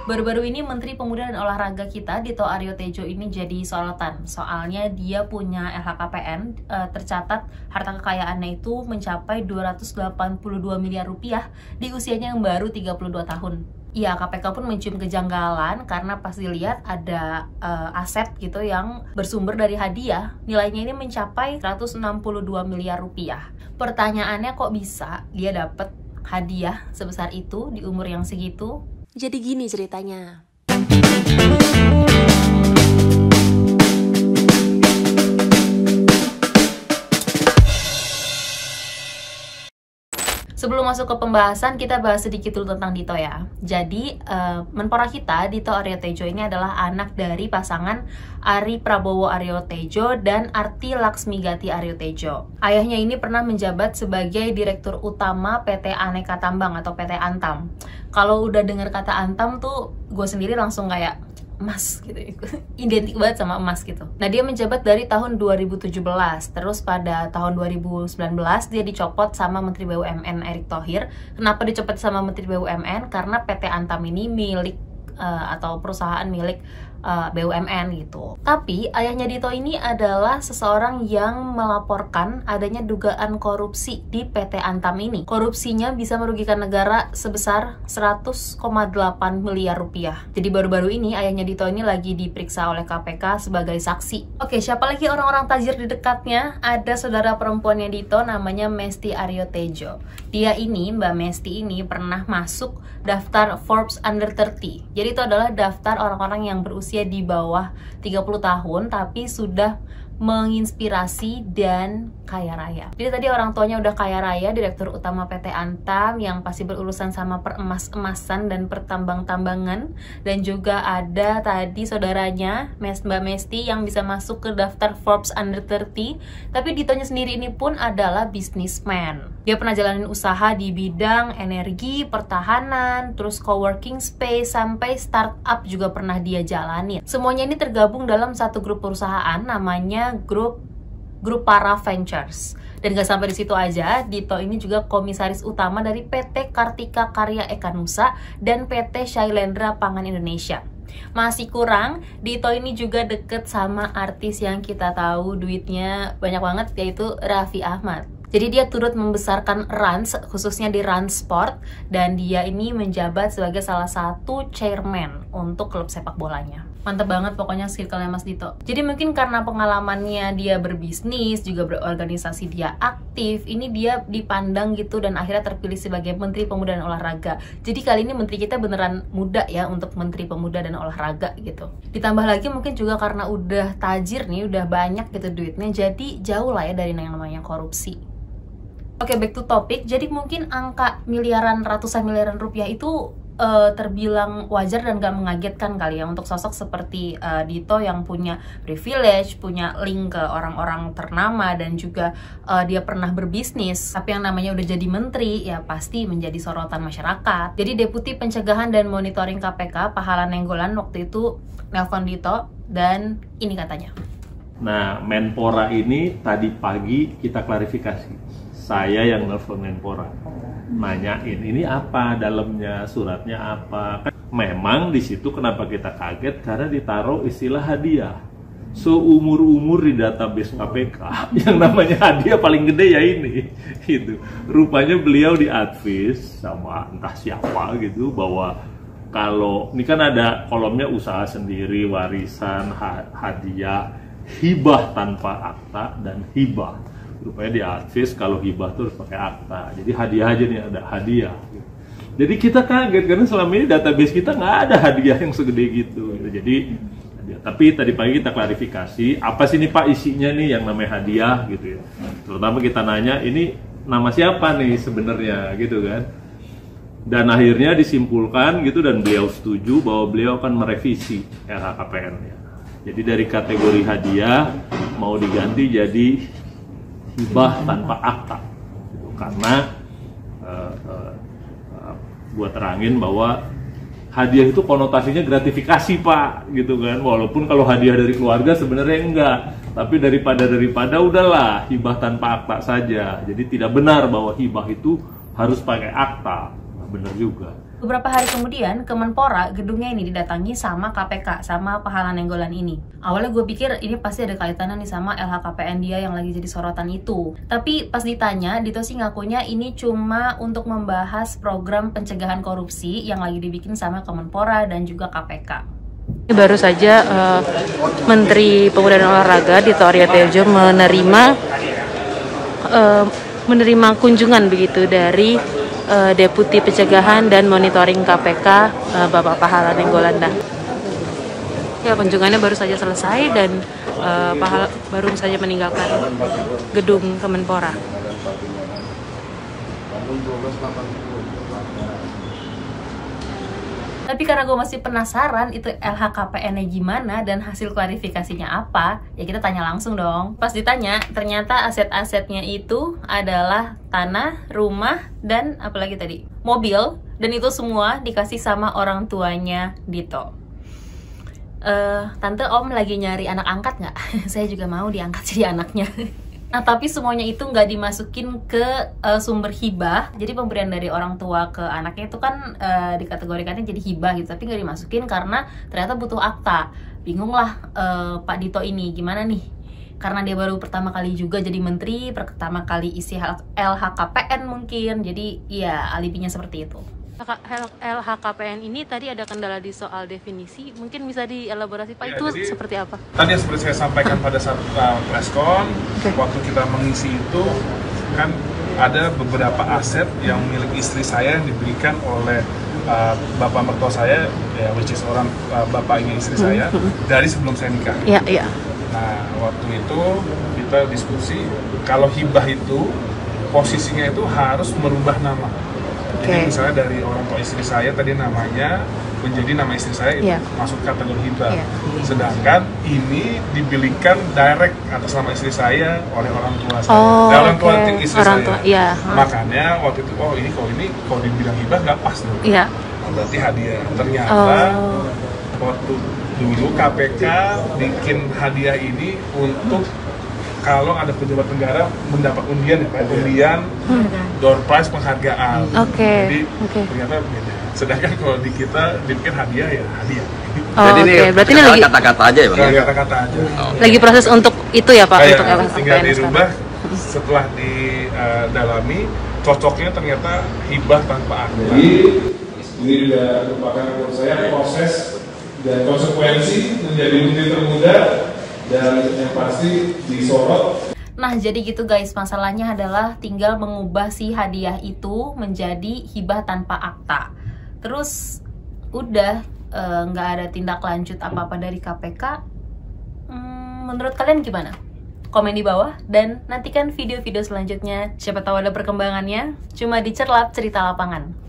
Baru-baru ini Menteri Pemuda dan Olahraga kita, Dito Aryo Tejo ini jadi sorotan. Soalnya dia punya LHKPN, tercatat harta kekayaannya itu mencapai 282 miliar rupiah di usianya yang baru 32 tahun. Iya, KPK pun mencium kejanggalan karena pas dilihat ada aset gitu yang bersumber dari hadiah. Nilainya ini mencapai 162 miliar rupiah. Pertanyaannya kok bisa dia dapat hadiah sebesar itu di umur yang segitu? Jadi gini ceritanya. Sebelum masuk ke pembahasan, kita bahas sedikit dulu tentang Dito ya. Jadi, Menpora kita, Dito Aryo Tejo ini adalah anak dari pasangan Ari Prabowo Aryo Tejo dan Arti Laksmigati Aryo Tejo. Ayahnya ini pernah menjabat sebagai Direktur Utama PT Aneka Tambang atau PT Antam. Kalau udah dengar kata Antam tuh, gue sendiri langsung kayak emas gitu, identik banget sama emas gitu. Nah, dia menjabat dari tahun 2017, terus pada tahun 2019 dia dicopot sama Menteri BUMN Erick Thohir. Kenapa dicopot sama Menteri BUMN? Karena PT Antam ini milik atau perusahaan milik BUMN gitu. Tapi ayahnya Dito ini adalah seseorang yang melaporkan adanya dugaan korupsi di PT Antam ini. Korupsinya bisa merugikan negara sebesar 100,8 miliar rupiah. Jadi baru-baru ini ayahnya Dito ini lagi diperiksa oleh KPK sebagai saksi. Oke, siapa lagi orang-orang tajir di dekatnya? Ada saudara perempuannya Dito namanya Mesti Aryo Tejo. Dia ini, Mbak Mesti ini pernah masuk daftar Forbes Under 30. Jadi itu adalah daftar orang-orang yang berusia di bawah 30 tahun tapi sudah menginspirasi dan kaya raya. Jadi tadi orang tuanya udah kaya raya, Direktur Utama PT Antam yang pasti berurusan sama peremas-emasan dan pertambang-tambangan, dan juga ada tadi saudaranya Mbak Mesti yang bisa masuk ke daftar Forbes Under 30. Tapi Ditonya sendiri ini pun adalah businessman. Dia pernah jalanin usaha di bidang energi, pertahanan, terus coworking space, sampai startup juga pernah dia jalanin. Semuanya ini tergabung dalam satu grup perusahaan namanya Grup Para Ventures. Dan gak sampai di situ aja, Dito ini juga komisaris utama dari PT Kartika Karya Eka Nusa dan PT Shailendra Pangan Indonesia. Masih kurang, Dito ini juga deket sama artis yang kita tahu duitnya banyak banget, yaitu Raffi Ahmad. Jadi dia turut membesarkan Rans, khususnya di Rans Sport, dan dia ini menjabat sebagai salah satu chairman untuk klub sepak bolanya. Mantap banget pokoknya circle-nya Mas Dito. Jadi mungkin karena pengalamannya dia berbisnis, juga berorganisasi, dia aktif, ini dia dipandang gitu dan akhirnya terpilih sebagai Menteri Pemuda dan Olahraga. Jadi kali ini menteri kita beneran muda ya untuk Menteri Pemuda dan Olahraga gitu. Ditambah lagi mungkin juga karena udah tajir nih, udah banyak gitu duitnya, jadi jauh lah ya dari yang namanya korupsi. Oke, back to topic. Jadi mungkin angka miliaran, ratusan miliaran rupiah itu terbilang wajar dan gak mengagetkan kali ya untuk sosok seperti Dito yang punya privilege, punya link ke orang-orang ternama, dan juga dia pernah berbisnis. Tapi yang namanya udah jadi menteri ya pasti menjadi sorotan masyarakat. Jadi Deputi Pencegahan dan Monitoring KPK Pahala Nenggolan waktu itu nelpon Dito dan ini katanya. Nah, Menpora ini tadi pagi kita klarifikasi. Saya yang nelfon Menpora, nanyain ini apa dalamnya, suratnya apa. Memang di situ kenapa kita kaget karena ditaruh istilah hadiah. Seumur-umur di database KPK yang namanya hadiah paling gede ya ini. Gitu. Rupanya beliau diadvis sama entah siapa gitu bahwa kalau ini kan ada kolomnya usaha sendiri, warisan, hadiah, hibah tanpa akta, dan hibah. Rupanya di advis kalau hibah tuh harus pakai akta. Jadi hadiah aja nih, ada hadiah. Jadi kita kaget karena selama ini database kita nggak ada hadiah yang segede gitu. Jadi tapi tadi pagi kita klarifikasi apa sih nih Pak isinya nih yang namanya hadiah gitu ya. Terutama kita nanya ini nama siapa nih sebenarnya gitu kan. Dan akhirnya disimpulkan gitu dan beliau setuju bahwa beliau akan merevisi LHKPN ya. Jadi dari kategori hadiah mau diganti jadi hibah tanpa akta gitu. Karena gua terangin bahwa hadiah itu konotasinya gratifikasi Pak gitu kan, walaupun kalau hadiah dari keluarga sebenarnya enggak, tapi daripada udahlah hibah tanpa akta saja. Jadi tidak benar bahwa hibah itu harus pakai akta. Nah, benar juga. Beberapa hari kemudian, Kemenpora gedungnya ini didatangi sama KPK, sama Pahala Nainggolan ini. Awalnya gue pikir ini pasti ada kaitannya nih sama LHKPN dia yang lagi jadi sorotan itu. Tapi pas ditanya, Dito sih ngakunya ini cuma untuk membahas program pencegahan korupsi yang lagi dibikin sama Kemenpora dan juga KPK. Baru saja Menteri Pemuda dan Olahraga Dito Aryo Tejo menerima kunjungan begitu dari Deputi Pencegahan dan Monitoring KPK Bapak Pahala Nainggolan. Ya, kunjungannya baru saja selesai dan Pahala baru saja meninggalkan gedung Kemenpora. Tapi karena gue masih penasaran itu LHKPN-nya gimana dan hasil klarifikasinya apa, ya kita tanya langsung dong. Pas ditanya, ternyata aset-asetnya itu adalah tanah, rumah, dan apalagi tadi, mobil. Dan itu semua dikasih sama orang tuanya Dito. Tante, Om lagi nyari anak angkat nggak? Saya juga mau diangkat jadi anaknya. Nah, tapi semuanya itu nggak dimasukin ke sumber hibah. Jadi pemberian dari orang tua ke anaknya itu kan dikategorikannya jadi hibah gitu, tapi nggak dimasukin karena ternyata butuh akta. Bingung lah Pak Dito ini, gimana nih? Karena dia baru pertama kali juga jadi menteri, pertama kali isi LHKPN mungkin. Jadi ya alibinya seperti itu. LHKPN ini tadi ada kendala di soal definisi, mungkin bisa dielaborasi Pak, itu seperti apa? Tadi yang seperti saya sampaikan pada saat preskon, waktu kita mengisi itu kan ada beberapa aset yang milik istri saya yang diberikan oleh bapak mertua saya, ya, which is orang bapaknya istri saya dari sebelum saya nikah. Iya. Nah, waktu itu kita diskusi kalau hibah itu posisinya itu harus merubah nama. Jadi misalnya dari orang tua istri saya tadi namanya menjadi nama istri saya itu masuk kategori hibah. Sedangkan ini dibelikan direct atas nama istri saya oleh orang tua saya. Orang tua istri saya. Makanya waktu itu kalau dibilang hibah nggak pas dong. Berarti hadiah. Ternyata waktu dulu KPK bikin hadiah ini untuk kalau ada pejabat negara mendapat undian ya, undian door prize penghargaan. Jadi ternyata beda. Sedangkan kalau di kita dibikin hadiah ya hadiah. Jadi berarti ini lagi kata-kata aja ya Bang? Kata-kata aja. Lagi proses untuk itu ya Pak, untuk tinggal dirubah setelah didalami cocoknya ternyata hibah tanpa akta. Jadi ini juga merupakan menurut saya proses dan konsekuensi menjadi menteri termuda dan yang pasti disorot. Nah, jadi gitu guys, masalahnya adalah tinggal mengubah si hadiah itu menjadi hibah tanpa akta. Terus udah nggak ada tindak lanjut apa-apa dari KPK. Menurut kalian gimana? Komen di bawah dan nantikan video-video selanjutnya. Siapa tahu ada perkembangannya. Cuma di Cerlap Cerita Lapangan.